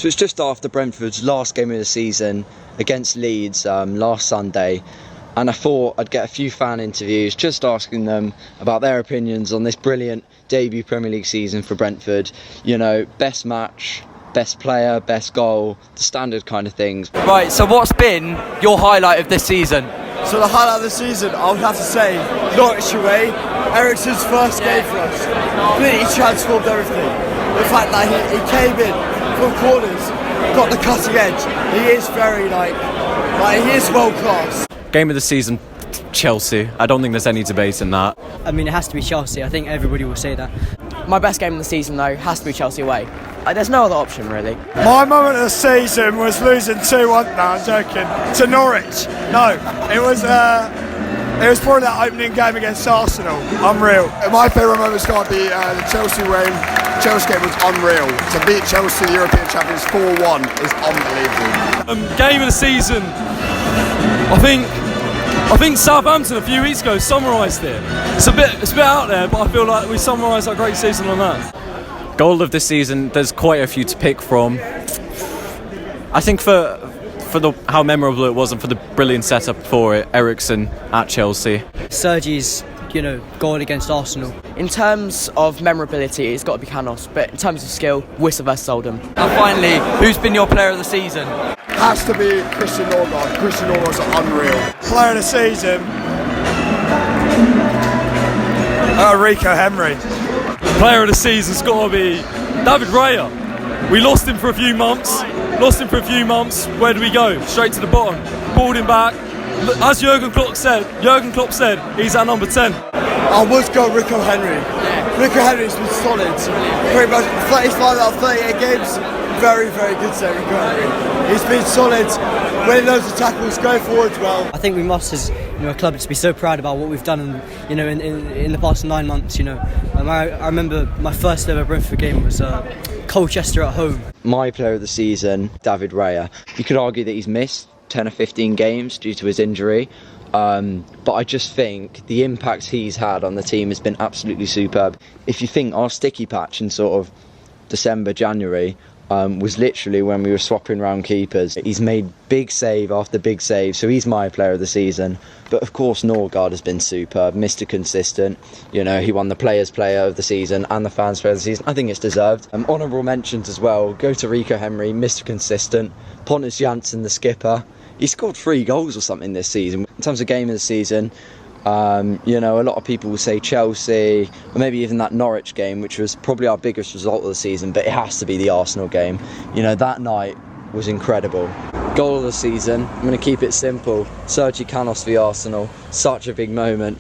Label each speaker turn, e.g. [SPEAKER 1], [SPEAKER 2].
[SPEAKER 1] So it's just after Brentford's last game of the season against Leeds last Sunday, and I thought I'd get a few fan interviews just asking them about their opinions on this brilliant debut Premier League season for Brentford. You know, best match, best player, best goal, the standard kind of things.
[SPEAKER 2] Right, so what's been your highlight of this season?
[SPEAKER 3] So the highlight of the season, I would have to say, Norwich away, Eriksen's first game for us. Completely transformed everything. The fact that he came in from corners, got the cutting edge. He is very he is world class.
[SPEAKER 4] Game of the season, Chelsea. I don't think there's any debate in that.
[SPEAKER 5] I mean, it has to be Chelsea. I think everybody will say that.
[SPEAKER 6] My best game of the season, though, has to be Chelsea away. There's no other option, really.
[SPEAKER 3] My moment of the season was losing 2-1. No, I'm joking. To Norwich. No, it was probably that opening game against Arsenal. Unreal.
[SPEAKER 7] My favourite moment's got to be the Chelsea game. Chelsea game was unreal. To beat Chelsea, the European champions, 4-1 is unbelievable.
[SPEAKER 8] Game of the season. I think Southampton a few weeks ago summarised it. It's a bit out there, but I feel like we summarised our great season on that.
[SPEAKER 4] Goal of this season, there's quite a few to pick from. I think for how memorable it was and for the brilliant setup for it, Eriksen at Chelsea.
[SPEAKER 5] Sergi's, goal against Arsenal.
[SPEAKER 6] In terms of memorability, it's got to be Canos, but in terms of skill, Wissa versus Oldham.
[SPEAKER 2] And finally, who's been your player of the season?
[SPEAKER 7] Has to be Christian Norgard. Christian Norgard's unreal.
[SPEAKER 3] Player of the season, Rico Henry.
[SPEAKER 8] Player of the season's got to be David Raya. We lost him for a few months. Where do we go? Straight to the bottom. Pulled him back. As Jurgen Klopp said, he's our number 10.
[SPEAKER 3] I would go Rico Henry. Rico Henry's been solid. Pretty much 35 out of 38 games. Very, very good set, Rico Henry. He's been solid, winning loads of tackles, going forwards well.
[SPEAKER 5] I think we must, as a club, just be so proud about what we've done, in the past 9 months. I remember my first ever Brentford game was Colchester at home.
[SPEAKER 1] My player of the season, David Raya. You could argue that he's missed 10 or 15 games due to his injury. But I just think the impact he's had on the team has been absolutely superb. If you think our sticky patch in sort of December, January, was literally when we were swapping around keepers. He's made big save after big save, so he's my player of the season. But of course Norgard has been superb, Mr. Consistent. He won the Players' Player of the season and the Fans' Player of the season. I think it's deserved. Honourable mentions as well go to Rico Henry, Mr. Consistent, Pontus Jansson, the skipper. He scored 3 goals or something this season. In terms of game of the season, a lot of people will say Chelsea, or maybe even that Norwich game, which was probably our biggest result of the season, but it has to be the Arsenal game. That night was incredible. Goal of the season, I'm going to keep it simple. Sergi Canos v Arsenal, such a big moment.